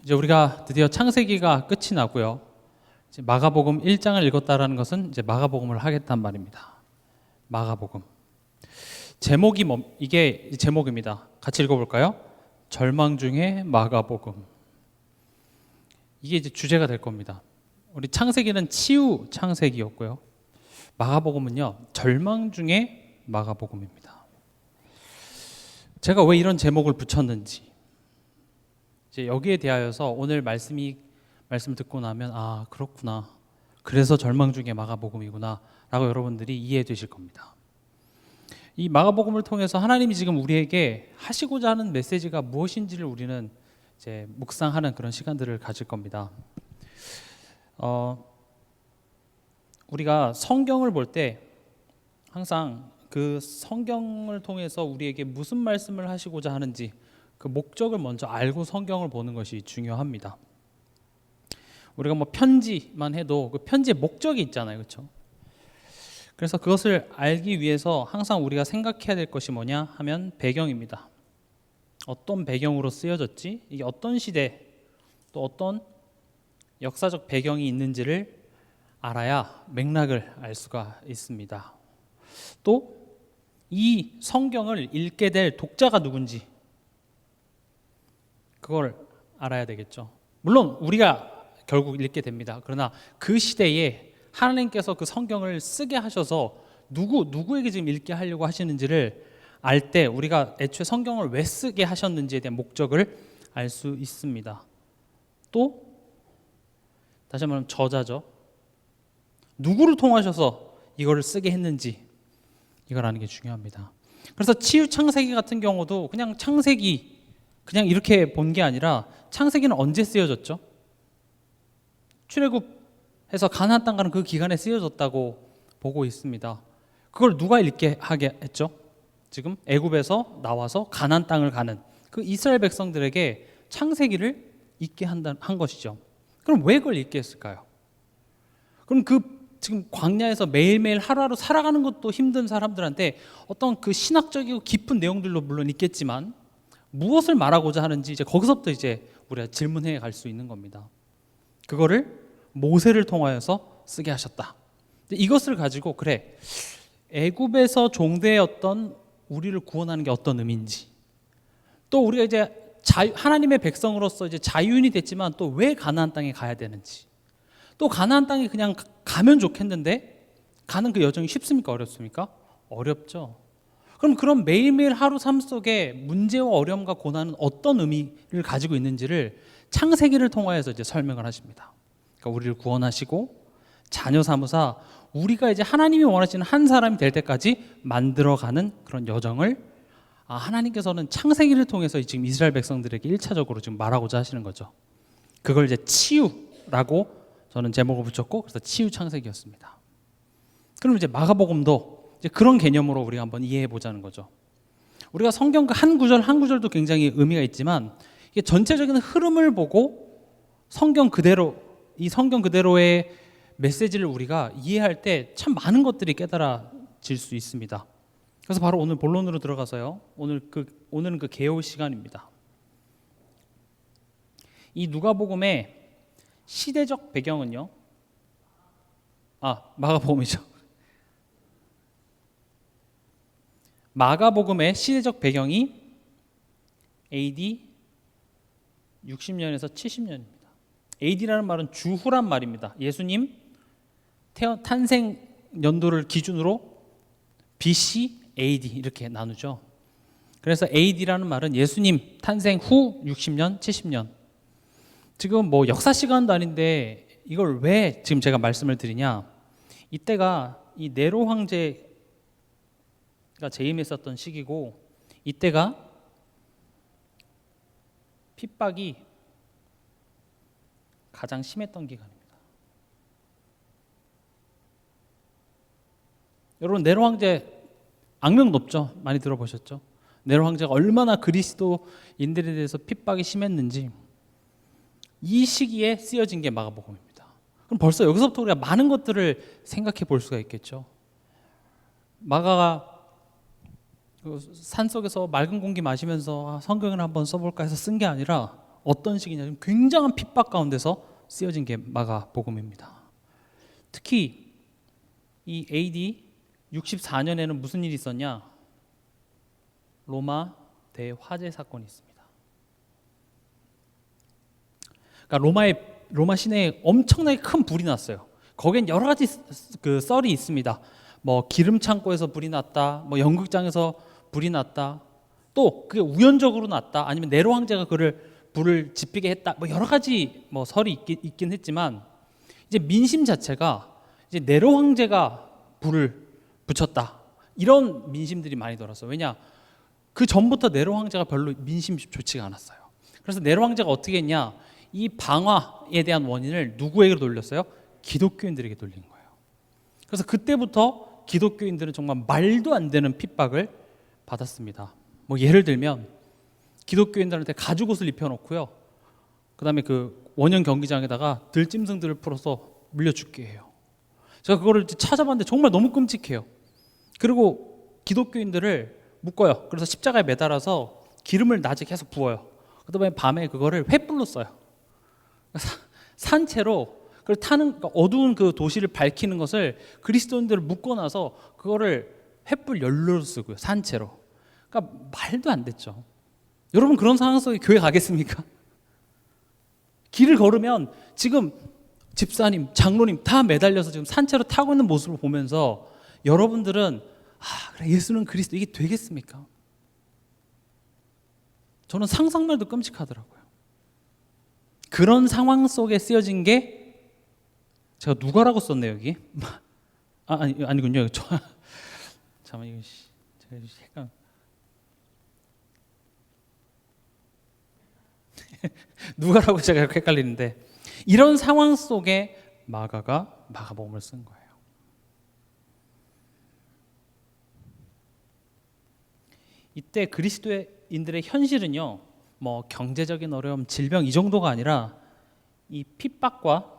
이제 우리가 드디어 창세기가 끝이 나고요. 이제 마가복음 1장을 읽었다라는 것은 이제 마가복음을 하겠단 말입니다. 마가복음. 제목이 이게 제목입니다. 같이 읽어볼까요? 절망 중에 마가복음. 이게 이제 주제가 될 겁니다. 우리 창세기는 치유 창세기였고요. 마가복음은요, 절망 중에 마가복음입니다. 제가 왜 이런 제목을 붙였는지, 이제 여기에 대하여서 오늘 말씀을 듣고 나면 그렇구나, 그래서 절망 중에 마가복음이구나 라고 여러분들이 이해되실 겁니다. 이 마가복음을 통해서 하나님이 지금 우리에게 하시고자 하는 메시지가 무엇인지를 우리는 이제 묵상하는 그런 시간들을 가질 겁니다. 우리가 성경을 볼 때 항상 그 성경을 통해서 우리에게 무슨 말씀을 하시고자 하는지 그 목적을 먼저 알고 성경을 보는 것이 중요합니다. 우리가 뭐 편지만 해도 그 편지의 목적이 있잖아요, 그렇죠? 그래서 그것을 알기 위해서 항상 우리가 생각해야 될 것이 뭐냐 하면 배경입니다. 어떤 배경으로 쓰여졌지? 이게 어떤 시대 또 어떤 역사적 배경이 있는지를 알아야 맥락을 알 수가 있습니다. 또 이 성경을 읽게 될 독자가 누군지 그걸 알아야 되겠죠. 물론 우리가 결국 읽게 됩니다. 그러나 그 시대에 하나님께서 그 성경을 쓰게 하셔서 누구에게 지금 읽게 하려고 하시는지를 알 때 우리가 애초에 성경을 왜 쓰게 하셨는지에 대한 목적을 알 수 있습니다. 또 다시 한번 저자죠. 누구를 통하셔서 이거를 쓰게 했는지 이걸 아는 게 중요합니다. 그래서 치유 창세기 같은 경우도 그냥 창세기 그냥 이렇게 본 게 아니라 창세기는 언제 쓰여졌죠? 출애굽해서 가나안 땅 가는 그 기간에 쓰여졌다고 보고 있습니다. 그걸 누가 읽게 하게 했죠? 지금 애굽에서 나와서 가나안 땅을 가는 그 이스라엘 백성들에게 창세기를 읽게 한 것이죠. 그럼 왜 그걸 읽게 했을까요? 그럼 지금 광야에서 매일매일 하루하루 살아가는 것도 힘든 사람들한테 어떤 그 신학적이고 깊은 내용들로 물론 있겠지만 무엇을 말하고자 하는지 이제 거기서부터 이제 우리가 질문해 갈 수 있는 겁니다. 그거를 모세를 통하여서 쓰게 하셨다. 이것을 가지고 그래, 애굽에서 종되었던 우리를 구원하는 게 어떤 의미인지, 또 우리가 이제 하나님의 백성으로서 이제 자유인이 됐지만 또 왜 가나안 땅에 가야 되는지, 또 가나안 땅에 그냥 가면 좋겠는데 가는 그 여정이 쉽습니까? 어렵습니까? 어렵죠. 그럼 그런 매일매일 하루 삶 속에 문제와 어려움과 고난은 어떤 의미를 가지고 있는지를 창세기를 통하여서 이제 설명을 하십니다. 그러니까 우리를 구원하시고 자녀 삼으사 우리가 이제 하나님이 원하시는 한 사람이 될 때까지 만들어가는 그런 여정을 하나님께서는 창세기를 통해서 지금 이스라엘 백성들에게 1차적으로 지금 말하고자 하시는 거죠. 그걸 이제 치유라고 저는 제목을 붙였고, 그래서 치유 창세기였습니다. 그럼 이제 마가복음도 이제 그런 개념으로 우리가 한번 이해해 보자는 거죠. 우리가 성경 그 한 구절 한 구절도 굉장히 의미가 있지만 이게 전체적인 흐름을 보고 이 성경 그대로의 메시지를 우리가 이해할 때 참 많은 것들이 깨달아질 수 있습니다. 그래서 바로 오늘 본론으로 들어가서요. 오늘은 그 개요 시간입니다. 이 누가복음의 시대적 배경은요. 마가복음이죠. 마가복음의 시대적 배경이 AD 60년에서 70년입니다. AD라는 말은 주후란 말입니다. 예수님 탄생 연도를 기준으로 BC, AD 이렇게 나누죠. 그래서 AD라는 말은 예수님 탄생 후 60년, 70년. 지금 뭐 역사 시간도 아닌데 이걸 왜 지금 제가 말씀을 드리냐? 이때가 이 네로 황제가 재임했었던 시기고, 이때가 핍박이 가장 심했던 기간입니다. 여러분, 네로 황제 악명 높죠? 많이 들어보셨죠? 네로 황제가 얼마나 그리스도인들에 대해서 핍박이 심했는지 이 시기에 쓰여진 게 마가복음입니다. 그럼 벌써 여기서부터 우리가 많은 것들을 생각해 볼 수가 있겠죠. 마가가 산속에서 맑은 공기 마시면서 성경을 한번 써볼까 해서 쓴 게 아니라 어떤 시기냐? 굉장한 핍박 가운데서 쓰여진 게 마가복음입니다. 특히 이 AD 64년에는 무슨 일이 있었냐? 로마 대화재 사건이 있습니다. 그러니까 로마 시내에 엄청나게 큰 불이 났어요. 거기엔 여러 가지 그 썰이 있습니다. 뭐 기름 창고에서 불이 났다, 뭐 연극장에서 불이 났다, 또 그게 우연적으로 났다, 아니면 네로 황제가 그를 불을 지피게 했다, 뭐 여러 가지 뭐 설이 있긴 했지만 이제 민심 자체가 이제 네로 황제가 불을 붙였다, 이런 민심들이 많이 돌았어요. 왜냐? 그 전부터 네로 황제가 별로 민심이 좋지가 않았어요. 그래서 네로 황제가 어떻게 했냐? 이 방화에 대한 원인을 누구에게 돌렸어요? 기독교인들에게 돌린 거예요. 그래서 그때부터 기독교인들은 정말 말도 안 되는 핍박을 받았습니다. 뭐 예를 들면 기독교인들한테 가죽옷을 입혀놓고요, 그 다음에 그 원형 경기장에다가 들짐승들을 풀어서 물려 죽게 해요. 제가 그거를 찾아봤는데 정말 너무 끔찍해요. 그리고 기독교인들을 묶어요. 그래서 십자가에 매달아서 기름을 낮에 계속 부어요. 그 다음에 밤에 그거를 횃불로 써요. 산채로 그걸 타는, 그러니까 어두운 그 도시를 밝히는 것을 그리스도인들을 묶어놔서 그거를 횃불 연료로 쓰고요, 산채로. 그러니까 말도 안 됐죠. 여러분, 그런 상황 속에 교회 가겠습니까? 길을 걸으면 지금 집사님, 장로님 다 매달려서 지금 산채로 타고 있는 모습을 보면서 여러분들은 그래, 예수는 그리스도, 이게 되겠습니까? 저는 상상만 해도 끔찍하더라고요. 그런 상황 속에 쓰여진 게, 제가 누가라고 썼네요 여기. 아니군요. 잠깐만, 이거 제가 헷갈려. 누가라고 제가 이렇게 헷갈리는데, 이런 상황 속에 마가가 마가복음을 쓴 거예요. 이때 그리스도인들의 현실은요, 뭐 경제적인 어려움, 질병 이 정도가 아니라 이 핍박과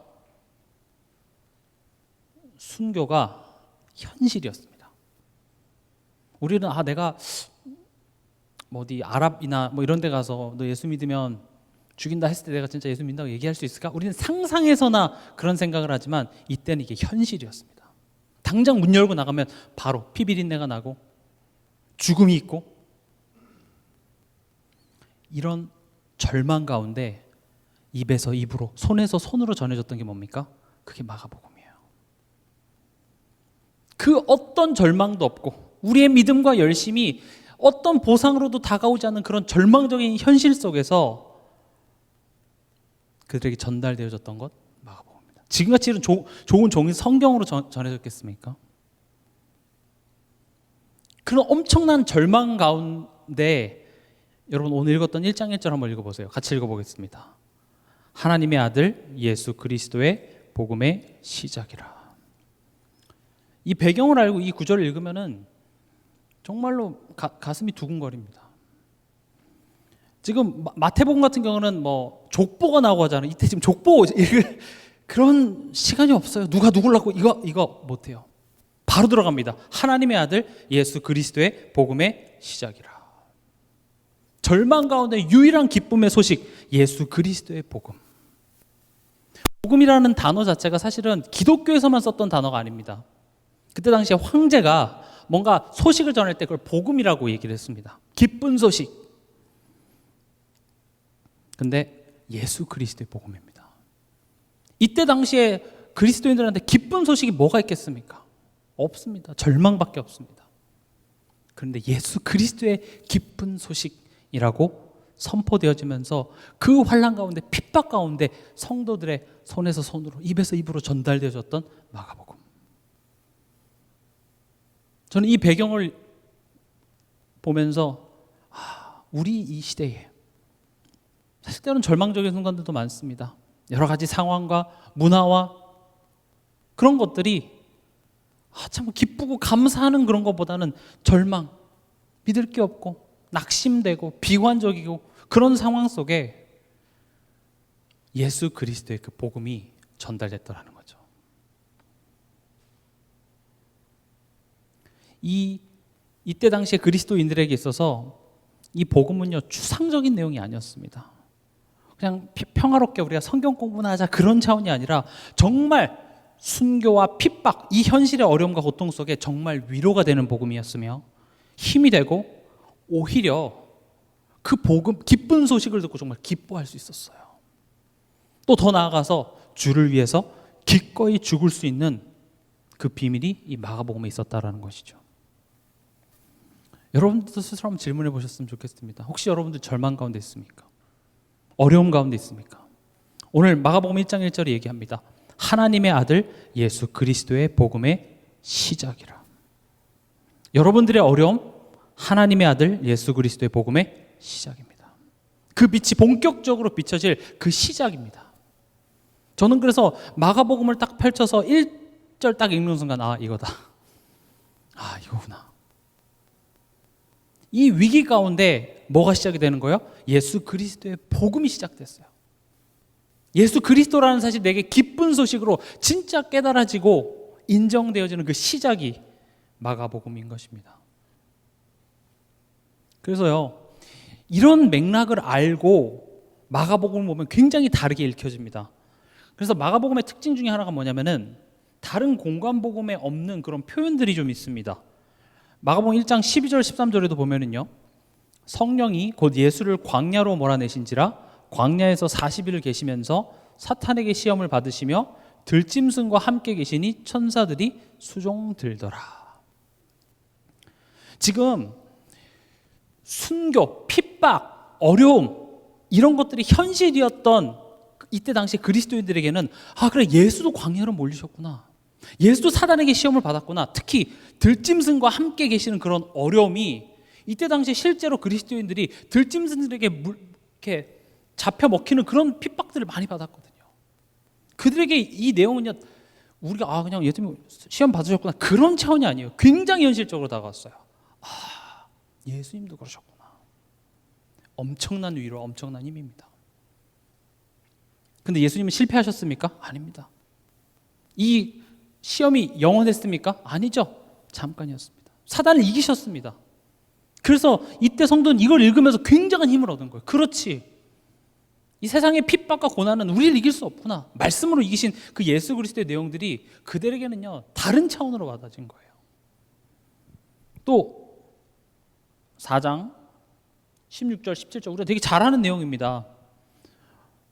순교가 현실이었습니다. 우리는 내가 뭐 어디 아랍이나 뭐 이런 데 가서 너 예수 믿으면 죽인다 했을 때 내가 진짜 예수 믿는다고 얘기할 수 있을까? 우리는 상상해서나 그런 생각을 하지만 이때는 이게 현실이었습니다. 당장 문 열고 나가면 바로 피 비린내가 나고 죽음이 있고, 이런 절망 가운데 입에서 입으로, 손에서 손으로 전해졌던 게 뭡니까? 그게 마가복음이에요. 그 어떤 절망도 없고 우리의 믿음과 열심이 어떤 보상으로도 다가오지 않는 그런 절망적인 현실 속에서 그들에게 전달되어졌던 것, 마가복음입니다. 지금같이 이런 좋은 종이 성경으로 전해졌겠습니까? 그런 엄청난 절망 가운데 여러분, 오늘 읽었던 1장 1절 한번 읽어보세요. 같이 읽어보겠습니다. 하나님의 아들 예수 그리스도의 복음의 시작이라. 이 배경을 알고 이 구절을 읽으면은 정말로 가슴이 두근거립니다. 지금 마태복음 같은 경우는 뭐 족보가 나오고 하잖아요. 이때 지금 족보 읽을 그런 시간이 없어요. 누가 누구라고 이거 못해요. 바로 들어갑니다. 하나님의 아들 예수 그리스도의 복음의 시작이라. 절망 가운데 유일한 기쁨의 소식, 예수 그리스도의 복음. 복음이라는 단어 자체가 사실은 기독교에서만 썼던 단어가 아닙니다. 그때 당시에 황제가 뭔가 소식을 전할 때 그걸 복음이라고 얘기를 했습니다. 기쁜 소식. 근데 예수 그리스도의 복음입니다. 이때 당시에 그리스도인들한테 기쁜 소식이 뭐가 있겠습니까? 없습니다. 절망밖에 없습니다. 그런데 예수 그리스도의 기쁜 소식이라고 선포되어지면서 그 환난 가운데, 핍박 가운데 성도들의 손에서 손으로, 입에서 입으로 전달되어졌던 마가복음. 저는 이 배경을 보면서 우리 이 시대에 사실 때로는 절망적인 순간들도 많습니다. 여러 가지 상황과 문화와 그런 것들이 참 기쁘고 감사하는 그런 것보다는 절망, 믿을 게 없고 낙심되고 비관적이고 그런 상황 속에 예수 그리스도의 그 복음이 전달됐더라는 거죠. 이때 당시에 그리스도인들에게 있어서 이 복음은요, 추상적인 내용이 아니었습니다. 그냥 평화롭게 우리가 성경 공부나 하자 그런 차원이 아니라 정말 순교와 핍박, 이 현실의 어려움과 고통 속에 정말 위로가 되는 복음이었으며 힘이 되고 오히려 그 복음, 기쁜 소식을 듣고 정말 기뻐할 수 있었어요. 또 더 나아가서 주를 위해서 기꺼이 죽을 수 있는 그 비밀이 이 마가복음에 있었다라는 것이죠. 여러분들도 스스로 한번 질문해 보셨으면 좋겠습니다. 혹시 여러분들 절망 가운데 있습니까? 어려움 가운데 있습니까? 오늘 마가복음 1장 1절에 얘기합니다. 하나님의 아들 예수 그리스도의 복음의 시작이라. 여러분들의 어려움, 하나님의 아들 예수 그리스도의 복음의 시작입니다. 그 빛이 본격적으로 비춰질 그 시작입니다. 저는 그래서 마가복음을 딱 펼쳐서 1절 딱 읽는 순간 아 이거다. 아 이거구나. 이 위기 가운데 뭐가 시작이 되는 거예요? 예수 그리스도의 복음이 시작됐어요. 예수 그리스도라는 사실 내게 기쁜 소식으로 진짜 깨달아지고 인정되어지는 그 시작이 마가복음인 것입니다. 그래서요, 이런 맥락을 알고 마가복음을 보면 굉장히 다르게 읽혀집니다. 그래서 마가복음의 특징 중에 하나가 뭐냐면은 다른 공관복음에 없는 그런 표현들이 좀 있습니다. 마가복음 1장 12절 13절에도 보면은요, 성령이 곧 예수를 광야로 몰아내신지라 광야에서 40일을 계시면서 사탄에게 시험을 받으시며 들짐승과 함께 계시니 천사들이 수종들더라. 지금 순교, 핍박, 어려움 이런 것들이 현실이었던 이때 당시 그리스도인들에게는 아 그래 예수도 광야로 몰리셨구나. 예수도 사단에게 시험을 받았구나. 특히 들짐승과 함께 계시는 그런 어려움이 이때 당시 실제로 그리스도인들이 들짐승들에게 이렇게 잡혀 먹히는 그런 핍박들을 많이 받았거든요. 그들에게 이 내용은요, 우리가 그냥 예수님 시험 받으셨구나 그런 차원이 아니에요. 굉장히 현실적으로 다가왔어요. 아, 예수님도 그러셨구나. 엄청난 위로, 엄청난 힘입니다. 근데 예수님은 실패하셨습니까? 아닙니다. 이 시험이 영원했습니까? 아니죠. 잠깐이었습니다. 사단을 이기셨습니다. 그래서 이때 성도는 이걸 읽으면서 굉장한 힘을 얻은 거예요. 그렇지. 이 세상의 핍박과 고난은 우리를 이길 수 없구나. 말씀으로 이기신 그 예수 그리스도의 내용들이 그들에게는요 다른 차원으로 와닿은 거예요. 또 4장 16절 17절 우리가 되게 잘 아는 내용입니다.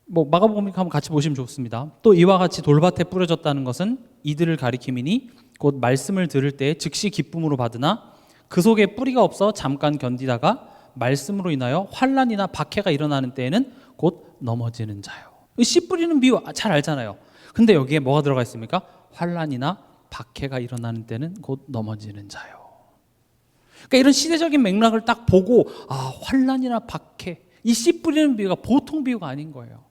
뭐 마가복음 한번 같이 보시면 좋습니다. 또 이와 같이 돌밭에 뿌려졌다는 것은 이들을 가리킴이니 곧 말씀을 들을 때 즉시 기쁨으로 받으나 그 속에 뿌리가 없어 잠깐 견디다가 말씀으로 인하여 환난이나 박해가 일어나는 때에는 곧 넘어지는 자요. 씨 뿌리는 비유 잘 알잖아요. 근데 여기에 뭐가 들어가 있습니까? 환난이나 박해가 일어나는 때는 곧 넘어지는 자요. 그러니까 이런 시대적인 맥락을 딱 보고 환난이나 박해, 이 씨 뿌리는 비유가 보통 비유가 아닌 거예요.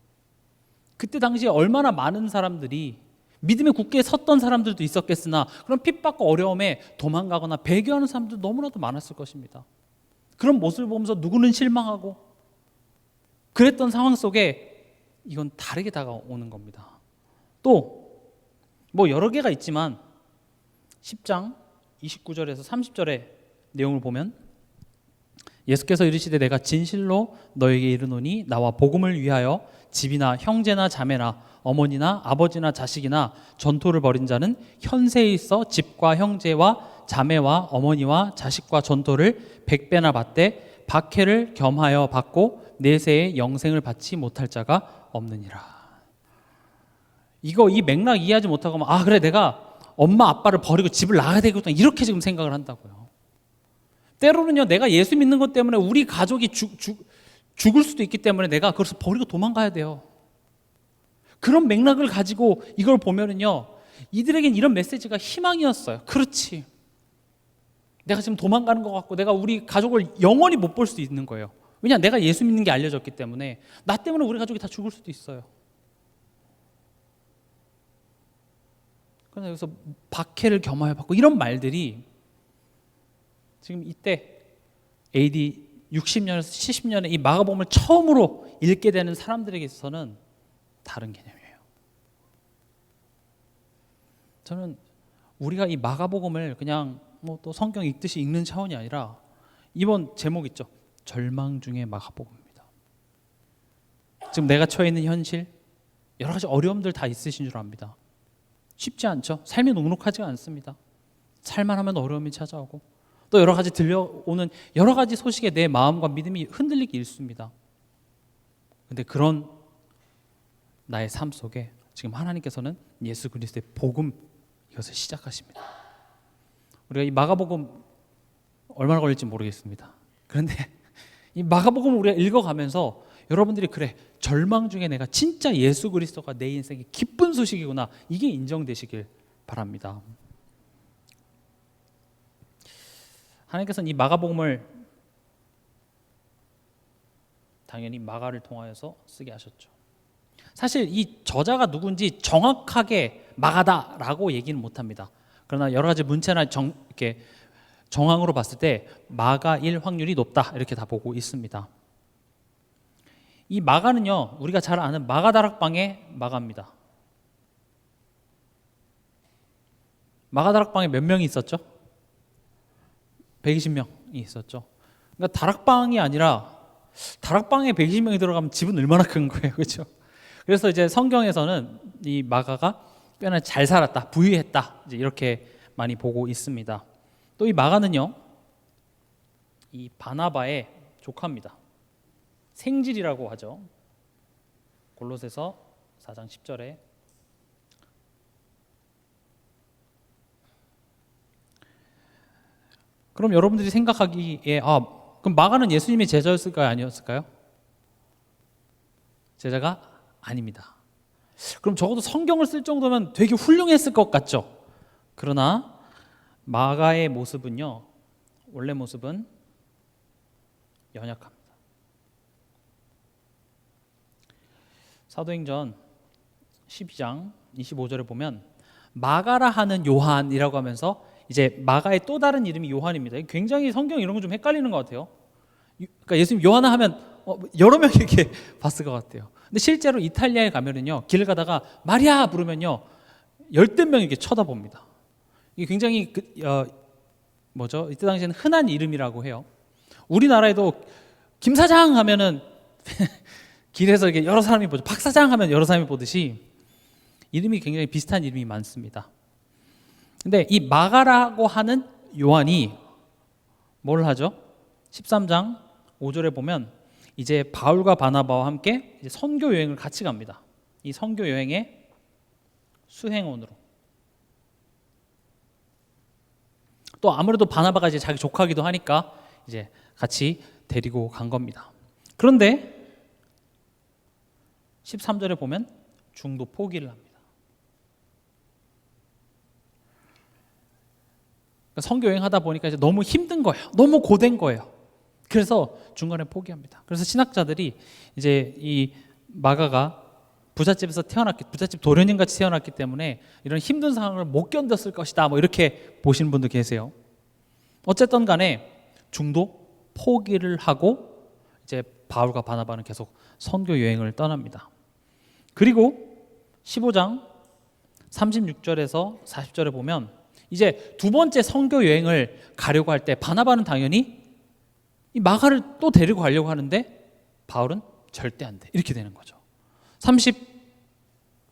그때 당시에 얼마나 많은 사람들이 믿음의 굳게 섰던 사람들도 있었겠으나 그런 핍박과 어려움에 도망가거나 배교하는 사람들도 너무나도 많았을 것입니다. 그런 모습을 보면서 누구는 실망하고 그랬던 상황 속에 이건 다르게 다가오는 겁니다. 또 뭐 여러 개가 있지만 10장 29절에서 30절의 내용을 보면 예수께서 이르시되 내가 진실로 너에게 이르노니 나와 복음을 위하여 집이나 형제나 자매나 어머니나 아버지나 자식이나 전토를 벌인 자는 현세에 있어 집과 형제와 자매와 어머니와 자식과 전토를 100배나 받되 박해를 겸하여 받고 내세에 영생을 받지 못할 자가 없느니라. 이 맥락 이해하지 못하고 그래 내가 엄마 아빠를 버리고 집을 나가야 되겠구나 이렇게 지금 생각을 한다고요. 때로는요 내가 예수 믿는 것 때문에 우리 가족이 죽을 수도 있기 때문에 내가 그것을 버리고 도망가야 돼요. 그런 맥락을 가지고 이걸 보면은요 이들에겐 이런 메시지가 희망이었어요. 그렇지. 내가 지금 도망가는 것 같고 내가 우리 가족을 영원히 못 볼 수 있는 거예요. 왜냐 내가 예수 믿는 게 알려졌기 때문에 나 때문에 우리 가족이 다 죽을 수도 있어요. 그래서 여기서 박해를 겸하여 받고 이런 말들이 지금 이때 AD 60년에서 70년에 이 마가복음을 처음으로 읽게 되는 사람들에게 있어서는 다른 개념이에요. 저는 우리가 이 마가복음을 그냥 뭐 또 성경 읽듯이 읽는 차원이 아니라 이번 제목 있죠. 절망 중의 마가복음입니다. 지금 내가 처해 있는 현실, 여러 가지 어려움들 다 있으신 줄 압니다. 쉽지 않죠. 삶이 녹록하지가 않습니다. 살만 하면 어려움이 찾아오고 또 여러 가지 들려오는 여러 가지 소식에 내 마음과 믿음이 흔들리기 일쑤입니다. 근데 그런 나의 삶 속에 지금 하나님께서는 예수 그리스도의 복음, 이것을 시작하십니다. 우리가 이 마가복음 얼마나 걸릴지 모르겠습니다. 그런데 이 마가복음을 우리가 읽어가면서 여러분들이 그래, 절망 중에 내가 진짜 예수 그리스도가 내 인생의 기쁜 소식이구나, 이게 인정되시길 바랍니다. 하나님께서는 이 마가복음을 당연히 마가를 통하여서 쓰게 하셨죠. 사실 이 저자가 누군지 정확하게 마가다라고 얘기는 못합니다. 그러나 여러 가지 문체나 이렇게 정황으로 봤을 때 마가일 확률이 높다, 이렇게 다 보고 있습니다. 이 마가는요, 우리가 잘 아는 마가다락방의 마가입니다. 마가다락방에 몇 명이 있었죠? 120명이 있었죠. 그러니까 다락방이 아니라 다락방에 120명이 들어가면 집은 얼마나 큰 거예요, 그렇죠? 그래서 이제 성경에서는 이 마가가 꽤나 잘 살았다, 부유했다, 이제 이렇게 많이 보고 있습니다. 또 이 마가는요, 이 바나바의 조카입니다. 생질이라고 하죠. 골로새서 4장 10절에 그럼 여러분들이 생각하기에 그럼 마가는 예수님의 제자였을까요, 아니었을까요? 제자가 아닙니다. 그럼 적어도 성경을 쓸 정도면 되게 훌륭했을 것 같죠. 그러나 마가의 모습은요, 원래 모습은 연약합니다. 사도행전 12장 25절에 보면 마가라 하는 요한이라고 하면서 이제 마가의 또 다른 이름이 요한입니다. 굉장히 성경 이런 거 좀 헷갈리는 것 같아요. 그러니까 예수님 요한을 하면 여러 명이 이렇게 봤을 것 같아요. 근데 실제로 이탈리아에 가면은요, 길 가다가 마리아 부르면요, 열댓 명이 이렇게 쳐다봅니다. 이게 굉장히 이때 당시에는 흔한 이름이라고 해요. 우리나라에도 김 사장 하면은 길에서 이렇게 여러 사람이 보죠. 박 사장 하면 여러 사람이 보듯이 이름이 굉장히 비슷한 이름이 많습니다. 근데 이 마가라고 하는 요한이 뭘 하죠? 13장 5절에 보면 이제 바울과 바나바와 함께 이제 선교 여행을 같이 갑니다. 이 선교 여행의 수행원으로. 또 아무래도 바나바가 이제 자기 조카기도 하니까 이제 같이 데리고 간 겁니다. 그런데 13절에 보면 중도 포기를 합니다. 그러니까 선교 여행 하다 보니까 이제 너무 힘든 거예요. 너무 고된 거예요. 그래서 중간에 포기합니다. 그래서 신학자들이 이제 이 마가가 부잣집에서 부잣집 도련님 같이 태어났기 때문에 이런 힘든 상황을 못 견뎠을 것이다, 뭐 이렇게 보시는 분도 계세요. 어쨌든 간에 중도 포기를 하고 이제 바울과 바나바는 계속 선교 여행을 떠납니다. 그리고 15장 36절에서 40절에 보면 이제 두 번째 선교 여행을 가려고 할 때 바나바는 당연히 이 마가를 또 데리고 가려고 하는데 바울은 절대 안 돼, 이렇게 되는 거죠.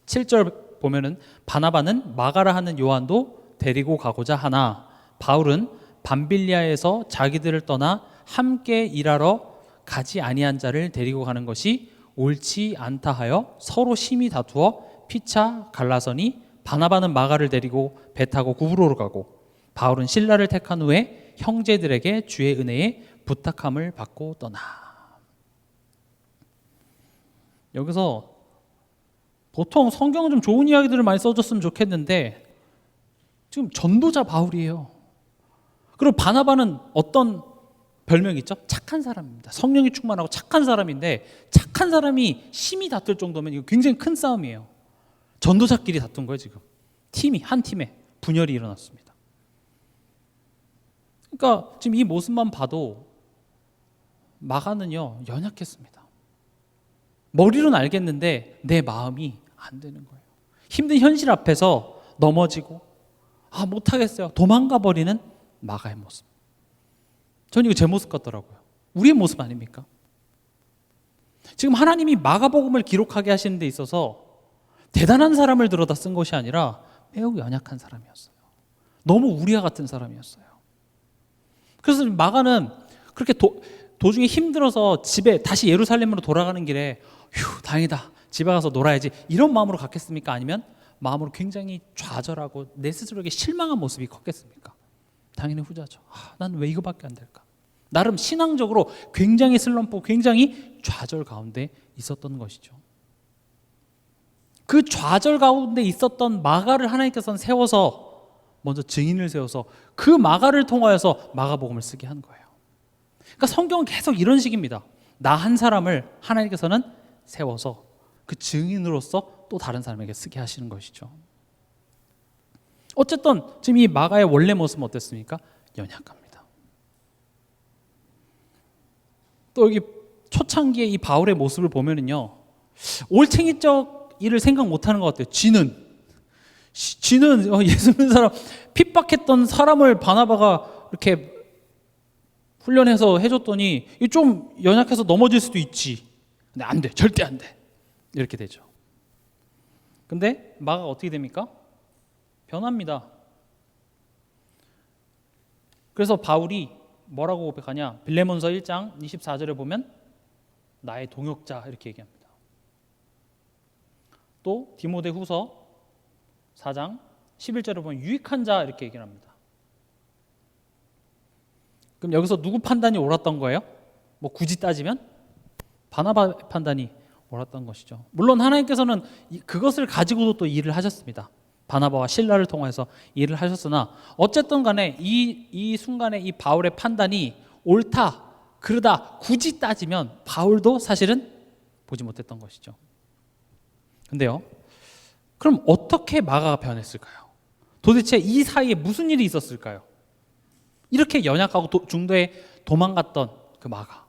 37절 보면은 바나바는 마가라 하는 요한도 데리고 가고자 하나 바울은 밤빌리아에서 자기들을 떠나 함께 일하러 가지 아니한 자를 데리고 가는 것이 옳지 않다 하여 서로 심히 다투어 피차 갈라서니 바나바는 마가를 데리고 배 타고 구브로로 가고 바울은 실라를 택한 후에 형제들에게 주의 은혜에 부탁함을 받고 떠나. 여기서 보통 성경은 좀 좋은 이야기들을 많이 써줬으면 좋겠는데 지금 전도자 바울이에요. 그리고 바나바는 어떤 별명이 있죠? 착한 사람입니다. 성령이 충만하고 착한 사람인데 착한 사람이 심히 다툴 정도면 이거 굉장히 큰 싸움이에요. 전도자끼리 다툰 거예요. 지금 한 팀에 분열이 일어났습니다. 그러니까 지금 이 모습만 봐도 마가는요, 연약했습니다. 머리로는 알겠는데 내 마음이 안 되는 거예요. 힘든 현실 앞에서 넘어지고 못하겠어요, 도망가 버리는 마가의 모습. 저는 이거 제 모습 같더라고요. 우리의 모습 아닙니까? 지금 하나님이 마가복음을 기록하게 하시는 데 있어서 대단한 사람을 들어다 쓴 것이 아니라 매우 연약한 사람이었어요. 너무 우리와 같은 사람이었어요. 그래서 마가는 그렇게 도중에 힘들어서 집에 다시 예루살렘으로 돌아가는 길에 휴 다행이다 집에 가서 놀아야지 이런 마음으로 갔겠습니까? 아니면 마음으로 굉장히 좌절하고 내 스스로에게 실망한 모습이 컸겠습니까? 당연히 후자죠. 난 왜 이거밖에 안 될까? 나름 신앙적으로 굉장히 슬럼프, 굉장히 좌절 가운데 있었던 것이죠. 그 좌절 가운데 있었던 마가를 하나님께서는 세워서 먼저 증인을 세워서 그 마가를 통하여서 마가복음을 쓰게 한 거예요. 그러니까 성경은 계속 이런 식입니다. 나 한 사람을 하나님께서는 세워서 그 증인으로서 또 다른 사람에게 쓰게 하시는 것이죠. 어쨌든 지금 이 마가의 원래 모습은 어땠습니까? 연약합니다. 또 여기 초창기에 이 바울의 모습을 보면은요, 올챙이적 일을 생각 못하는 것 같아요. 쥐는 예수 믿는 사람 핍박했던 사람을 바나바가 이렇게 훈련해서 해줬더니 좀 연약해서 넘어질 수도 있지. 근데 안 돼, 절대 안 돼. 이렇게 되죠. 근데 마가가 어떻게 됩니까? 변합니다. 그래서 바울이 뭐라고 고백하냐? 빌레몬서 1장 24절에 보면 나의 동역자 이렇게 얘기합니다. 또 디모데후서 4장 11절에 보면 유익한 자 이렇게 얘기를 합니다. 그럼 여기서 누구 판단이 옳았던 거예요? 뭐 굳이 따지면 바나바 판단이 옳았던 것이죠. 물론 하나님께서는 그것을 가지고도 또 일을 하셨습니다. 바나바와 실라를 통해서 일을 하셨으나 어쨌든 간에 이 순간에 이 바울의 판단이 옳다 그러다 굳이 따지면 바울도 사실은 보지 못했던 것이죠. 근데요, 그럼 어떻게 마가가 변했을까요? 도대체 이 사이에 무슨 일이 있었을까요? 이렇게 연약하고 중도에 도망갔던 그 마가.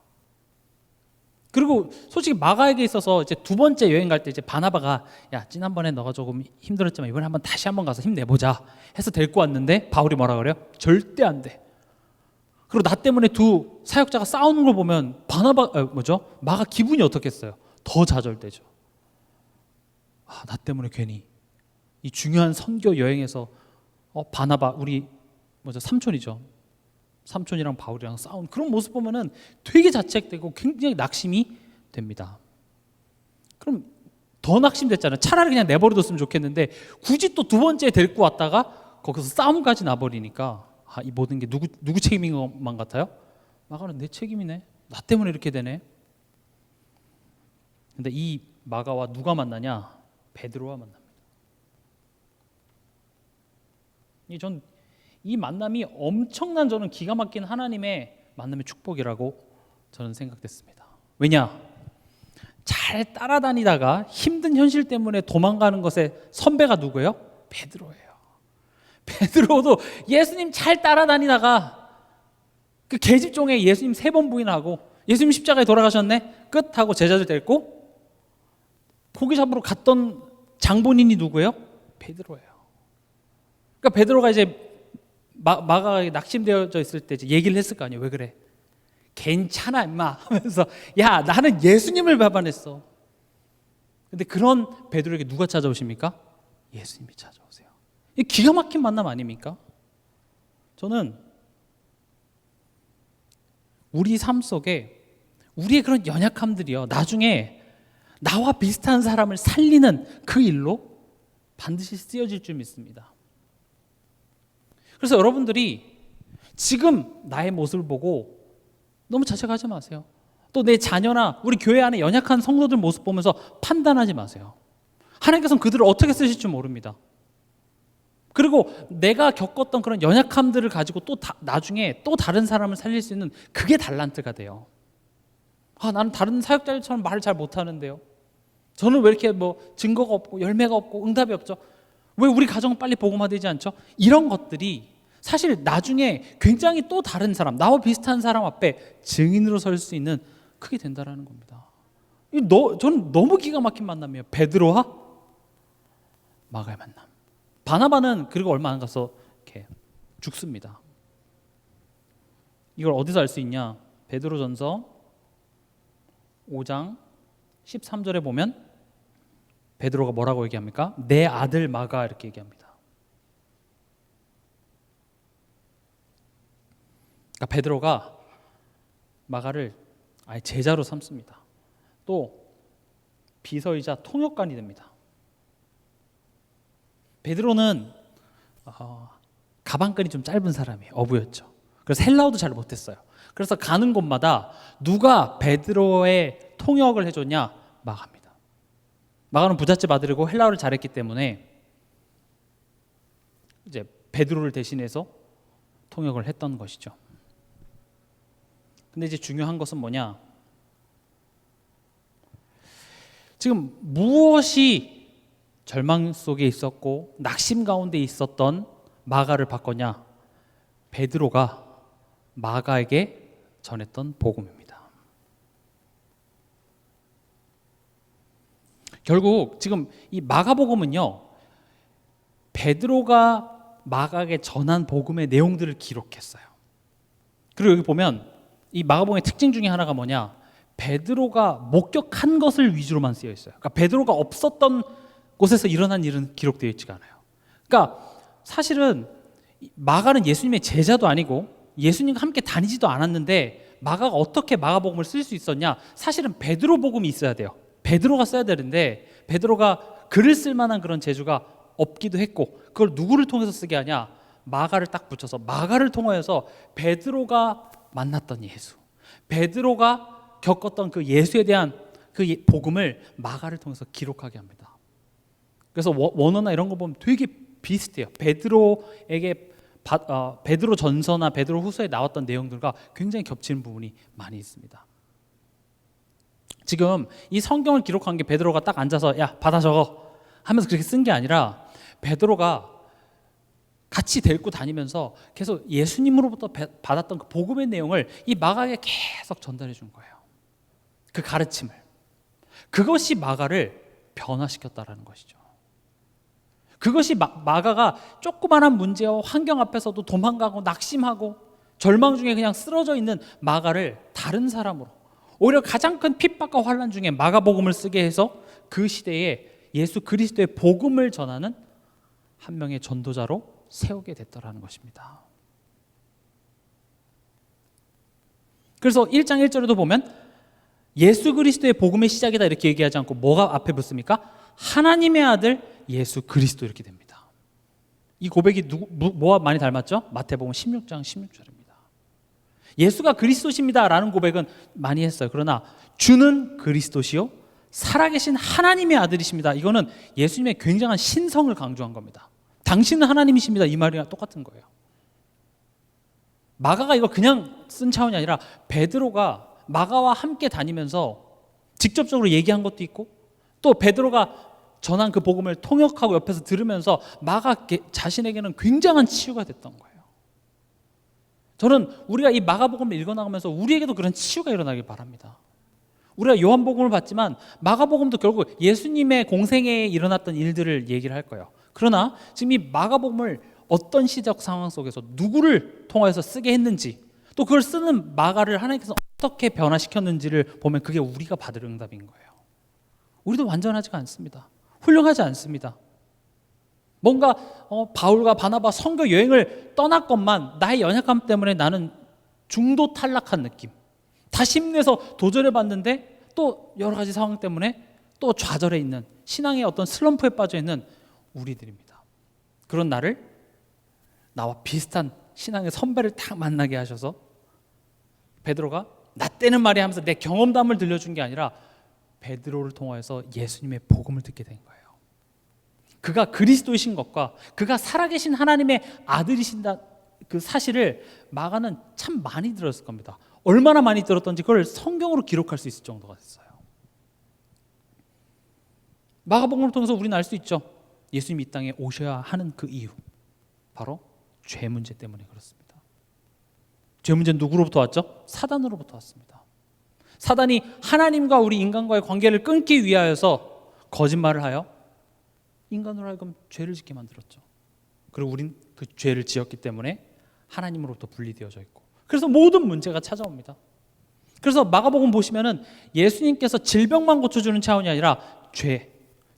그리고 솔직히 마가에게 있어서 이제 두 번째 여행 갈 때 이제 바나바가 야 지난번에 너가 조금 힘들었지만 이번에 한번 다시 한번 가서 힘내보자 해서 데리고 왔는데 바울이 뭐라 그래요? 절대 안 돼. 그리고 나 때문에 두 사역자가 싸우는 걸 보면 마가 기분이 어떻겠어요? 더 좌절되죠. 나 때문에 괜히 이 중요한 선교 여행에서 바나바 우리 삼촌이죠. 삼촌이랑 바울이랑 싸운 그런 모습 보면은 되게 자책되고 굉장히 낙심이 됩니다. 그럼 더 낙심됐잖아요. 차라리 그냥 내버려뒀으면 좋겠는데 굳이 또 두 번째 데리고 왔다가 거기서 싸움까지 나버리니까 이 모든 게 누구 책임인 것만 같아요? 마가는 내 책임이네. 나 때문에 이렇게 되네. 근데 이 마가와 누가 만나냐? 베드로와 만납니다. 이 만남이 엄청난 저는 기가 막힌 하나님의 만남의 축복이라고 저는 생각됐습니다. 왜냐? 잘 따라다니다가 힘든 현실 때문에 도망가는 것의 선배가 누구예요? 베드로예요. 베드로도 예수님 잘 따라다니다가 그 계집종에 예수님 3번 부인하고 예수님 십자가에 돌아가셨네? 끝 하고 제자들 데리고 고기 잡으러 갔던 장본인이 누구예요? 베드로예요. 그러니까 베드로가 이제 마가가 낙심되어져 있을 때 이제 얘기를 했을 거 아니에요. 왜 그래? 괜찮아 임마 하면서 야 나는 예수님을 배반했어. 근데 그런 베드로에게 누가 찾아오십니까? 예수님이 찾아오세요. 이 기가 막힌 만남 아닙니까? 저는 우리 삶 속에 우리의 그런 연약함들이요 나중에 나와 비슷한 사람을 살리는 그 일로 반드시 쓰여질 줄 믿습니다. 그래서 여러분들이 지금 나의 모습을 보고 너무 자책하지 마세요. 또 내 자녀나 우리 교회 안에 연약한 성도들 모습 보면서 판단하지 마세요. 하나님께서는 그들을 어떻게 쓰실지 모릅니다. 그리고 내가 겪었던 그런 연약함들을 가지고 또 나중에 또 다른 사람을 살릴 수 있는 그게 달란트가 돼요. 나는 다른 사역자들처럼 말을 잘 못하는데요. 저는 왜 이렇게 증거가 없고 열매가 없고 응답이 없죠? 왜 우리 가정은 빨리 복음화되지 않죠? 이런 것들이 사실 나중에 굉장히 또 다른 사람, 나와 비슷한 사람 앞에 증인으로 설 수 있는 크게 된다라는 겁니다. 저는 너무 기가 막힌 만남이에요. 베드로와 마가의 만남. 바나바는 그리고 얼마 안 가서 이렇게 죽습니다. 이걸 어디서 알 수 있냐? 베드로전서 5장 13절에 보면 베드로가 뭐라고 얘기합니까? 내 아들 마가 이렇게 얘기합니다. 그러니까 베드로가 마가를 아예 제자로 삼습니다. 또 비서이자 통역관이 됩니다. 베드로는 가방끈이 좀 짧은 사람이에요. 어부였죠. 그래서 헬라어도 잘 못했어요. 그래서 가는 곳마다 누가 베드로의 통역을 해줬냐? 마가입니다. 마가는 부잣집 아들이고 헬라어를 잘했기 때문에 이제 베드로를 대신해서 통역을 했던 것이죠. 근데 이제 중요한 것은 뭐냐? 지금 무엇이 절망 속에 있었고 낙심 가운데 있었던 마가를 바꿨냐? 베드로가 마가에게 전했던 복음입니다. 결국 지금 이 마가복음은요, 베드로가 마가에게 전한 복음의 내용들을 기록했어요. 그리고 여기 보면 이 마가복음의 특징 중에 하나가 뭐냐? 베드로가 목격한 것을 위주로만 쓰여 있어요. 그러니까 베드로가 없었던 곳에서 일어난 일은 기록되어 있지가 않아요. 그러니까 사실은 마가는 예수님의 제자도 아니고 예수님과 함께 다니지도 않았는데 마가가 어떻게 마가복음을 쓸 수 있었냐? 사실은 베드로 복음이 있어야 돼요. 베드로가 써야 되는데 베드로가 글을 쓸 만한 그런 재주가 없기도 했고, 그걸 누구를 통해서 쓰게 하냐? 마가를 딱 붙여서 마가를 통하여서 베드로가 만났던 예수, 베드로가 겪었던 그 예수에 대한 그 복음을 마가를 통해서 기록하게 합니다. 그래서 원어나 이런 거 보면 되게 비슷해요. 베드로에게 베드로 전서나 베드로 후서에 나왔던 내용들과 굉장히 겹치는 부분이 많이 있습니다. 지금 이 성경을 기록한 게 베드로가 딱 앉아서 야 받아 적어 하면서 그렇게 쓴 게 아니라 베드로가 같이 데리고 다니면서 계속 예수님으로부터 받았던 그 복음의 내용을 이 마가에게 계속 전달해 준 거예요. 그 가르침을. 그것이 마가를 변화시켰다라는 것이죠. 그것이 마가가 조그마한 문제와 환경 앞에서도 도망가고 낙심하고 절망 중에 그냥 쓰러져 있는 마가를 다른 사람으로, 오히려 가장 큰 핍박과 환난 중에 마가복음을 쓰게 해서 그 시대에 예수 그리스도의 복음을 전하는 한 명의 전도자로 세우게 됐더라는 것입니다. 그래서 1장 1절에도 보면 예수 그리스도의 복음의 시작이다 이렇게 얘기하지 않고 뭐가 앞에 붙습니까? 하나님의 아들 예수 그리스도 이렇게 됩니다. 이 고백이 뭐와 많이 닮았죠? 마태복음 16장 16절입니다. 예수가 그리스도십니다 라는 고백은 많이 했어요. 그러나 주는 그리스도시요 살아계신 하나님의 아들이십니다. 이거는 예수님의 굉장한 신성을 강조한 겁니다. 당신은 하나님이십니다. 이 말이랑 똑같은 거예요. 마가가 이거 그냥 쓴 차원이 아니라 베드로가 마가와 함께 다니면서 직접적으로 얘기한 것도 있고, 또 베드로가 전한 그 복음을 통역하고 옆에서 들으면서 마가 자신에게는 굉장한 치유가 됐던 거예요. 저는 우리가 이 마가복음을 읽어나가면서 우리에게도 그런 치유가 일어나길 바랍니다. 우리가 요한복음을 봤지만 마가복음도 결국 예수님의 공생애에 일어났던 일들을 얘기를 할 거예요. 그러나 지금 이 마가복음을 어떤 시적 상황 속에서 누구를 통해서 쓰게 했는지, 또 그걸 쓰는 마가를 하나님께서 어떻게 변화시켰는지를 보면 그게 우리가 받을 응답인 거예요. 우리도 완전하지가 않습니다. 훌륭하지 않습니다. 뭔가 바울과 바나바 선교 여행을 떠났건만 나의 연약함 때문에 나는 중도 탈락한 느낌, 다시 힘내서 도전해 봤는데 또 여러 가지 상황 때문에 또 좌절해 있는, 신앙의 어떤 슬럼프에 빠져 있는 우리들입니다. 그런 나를 나와 비슷한 신앙의 선배를 딱 만나게 하셔서 베드로가 나 때는 말이야 하면서 내 경험담을 들려준 게 아니라 베드로를 통하여서 예수님의 복음을 듣게 된 거예요. 그가 그리스도이신 것과 그가 살아계신 하나님의 아들이신다 그 사실을 마가는 참 많이 들었을 겁니다. 얼마나 많이 들었던지 그걸 성경으로 기록할 수 있을 정도가 됐어요. 마가복음을 통해서 우리는 알 수 있죠. 예수님이 이 땅에 오셔야 하는 그 이유, 바로 죄 문제 때문에 그렇습니다. 죄 문제는 누구로부터 왔죠? 사단으로부터 왔습니다. 사단이 하나님과 우리 인간과의 관계를 끊기 위하여서 거짓말을 하여 인간으로 하여금 죄를 짓게 만들었죠. 그리고 우린 그 죄를 지었기 때문에 하나님으로부터 분리되어져 있고, 그래서 모든 문제가 찾아옵니다. 그래서 마가복음 보시면은 예수님께서 질병만 고쳐주는 차원이 아니라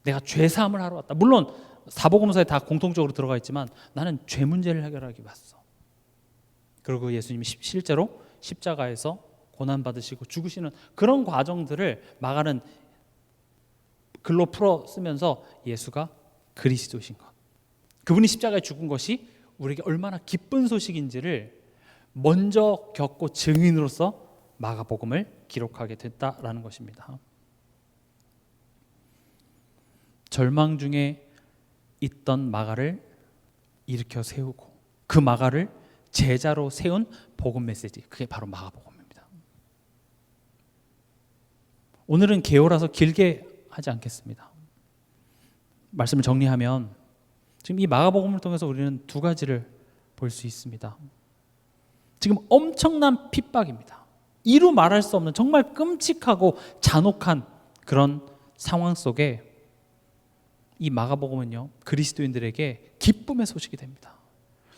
내가 죄 사함을 하러 왔다. 물론 사복음서에 다 공통적으로 들어가 있지만 나는 죄 문제를 해결하기 왔어. 그리고 예수님이 실제로 십자가에서 고난받으시고 죽으시는 그런 과정들을 마가는 글로 풀어 쓰면서 예수가 그리스도신 것, 그분이 십자가에 죽은 것이 우리에게 얼마나 기쁜 소식인지를 먼저 겪고 증인으로서 마가복음을 기록하게 됐다라는 것입니다. 절망 중에 있던 마가를 일으켜 세우고 그 마가를 제자로 세운 복음 메시지, 그게 바로 마가복음입니다. 오늘은 개요라서 길게 하지 않겠습니다. 말씀을 정리하면 지금 이 마가복음을 통해서 우리는 두 가지를 볼 수 있습니다. 지금 엄청난 핍박입니다. 이루 말할 수 없는 정말 끔찍하고 잔혹한 그런 상황 속에 이 마가복음은요, 그리스도인들에게 기쁨의 소식이 됩니다.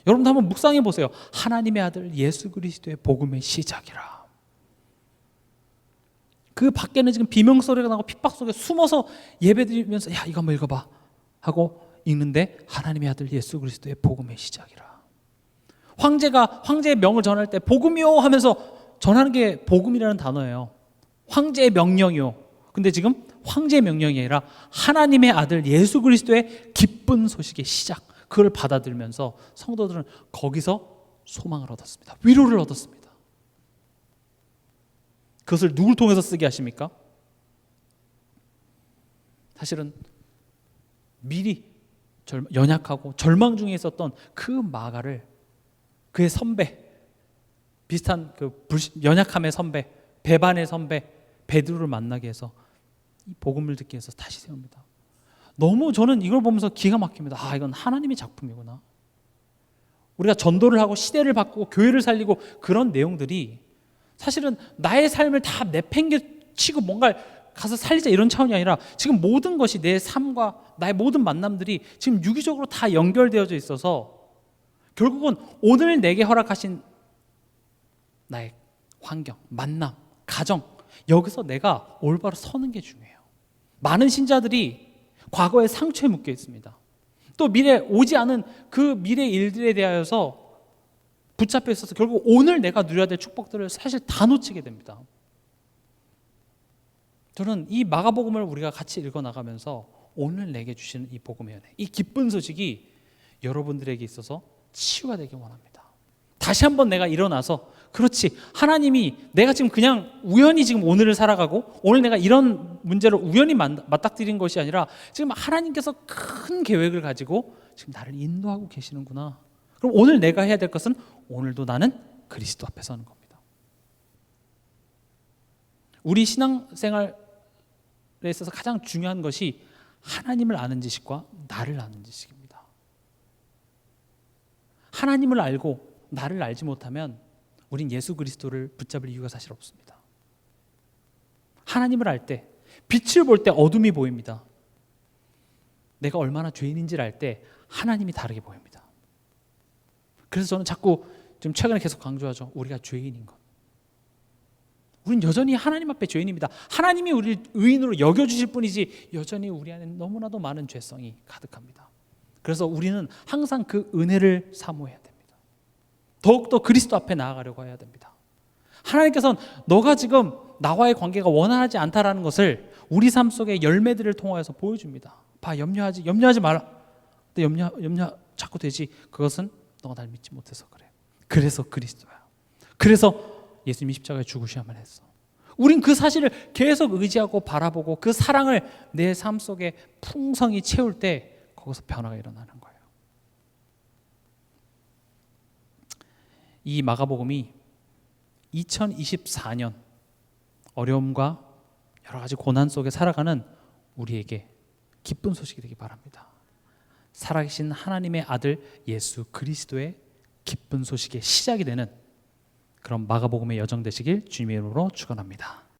여러분도 한번 묵상해 보세요. 하나님의 아들 예수 그리스도의 복음의 시작이라. 그 밖에는 지금 비명소리가 나고 핍박 속에 숨어서 예배드리면서 야 이거 한번 읽어봐 하고 읽는데 하나님의 아들 예수 그리스도의 복음의 시작이라. 황제가 황제의 명을 전할 때 복음이요 하면서 전하는 게 복음이라는 단어예요. 황제의 명령이요. 근데 지금 황제의 명령이 아니라 하나님의 아들 예수 그리스도의 기쁜 소식의 시작, 그걸 받아들면서 성도들은 거기서 소망을 얻었습니다. 위로를 얻었습니다. 그것을 누굴 통해서 쓰게 하십니까? 사실은 미리 연약하고 절망 중에 있었던 그 마가를 그의 선배, 비슷한 그 연약함의 선배, 배반의 선배 베드로를 만나게 해서 이 복음을 듣기 위해서 다시 세웁니다. 너무 저는 이걸 보면서 기가 막힙니다. 아, 이건 하나님의 작품이구나. 우리가 전도를 하고 시대를 바꾸고 교회를 살리고 그런 내용들이 사실은 나의 삶을 다 내팽개치고 뭔가 가서 살리자 이런 차원이 아니라 지금 모든 것이 내 삶과 나의 모든 만남들이 지금 유기적으로 다 연결되어져 있어서 결국은 오늘 내게 허락하신 나의 환경, 만남, 가정, 여기서 내가 올바로 서는 게 중요해요. 많은 신자들이 과거의 상처에 묶여 있습니다. 또 미래 오지 않은 그 미래 일들에 대하여서 붙잡혀 있어서 결국 오늘 내가 누려야 될 축복들을 사실 다 놓치게 됩니다. 저는 이 마가복음을 우리가 같이 읽어나가면서 오늘 내게 주시는 이 복음의 은혜, 이 기쁜 소식이 여러분들에게 있어서 치유가 되길 원합니다. 다시 한번 내가 일어나서 그렇지, 하나님이 내가 지금 그냥 우연히 지금 오늘을 살아가고 오늘 내가 이런 문제를 우연히 맞닥뜨린 것이 아니라 지금 하나님께서 큰 계획을 가지고 지금 나를 인도하고 계시는구나. 그럼 오늘 내가 해야 될 것은 오늘도 나는 그리스도 앞에 서는 겁니다. 우리 신앙생활에 있어서 가장 중요한 것이 하나님을 아는 지식과 나를 아는 지식입니다. 하나님을 알고 나를 알지 못하면 우린 예수 그리스도를 붙잡을 이유가 사실 없습니다. 하나님을 알 때, 빛을 볼 때 어둠이 보입니다. 내가 얼마나 죄인인지를 알 때 하나님이 다르게 보입니다. 그래서 저는 자꾸 좀 최근에 계속 강조하죠. 우리가 죄인인 것. 우린 여전히 하나님 앞에 죄인입니다. 하나님이 우리를 의인으로 여겨주실 뿐이지 여전히 우리 안에 너무나도 많은 죄성이 가득합니다. 그래서 우리는 항상 그 은혜를 사모해야 됩니다. 더욱더 그리스도 앞에 나아가려고 해야 됩니다. 하나님께서는 너가 지금 나와의 관계가 원활하지 않다라는 것을 우리 삶 속의 열매들을 통하여서 보여줍니다. 봐, 염려하지 마라. 근데 염려 자꾸 되지. 그것은 너가 날 믿지 못해서 그래. 그래서 그리스도야. 그래서 예수님이 십자가에 죽으셔야만 했어. 우린 그 사실을 계속 의지하고 바라보고 그 사랑을 내 삶 속에 풍성히 채울 때 거기서 변화가 일어나는 거예요. 이 마가복음이 2024년 어려움과 여러 가지 고난 속에 살아가는 우리에게 기쁜 소식이 되기 바랍니다. 살아계신 하나님의 아들 예수 그리스도의 기쁜 소식의 시작이 되는 그런 마가복음의 여정 되시길 주님의 이름으로 축원합니다.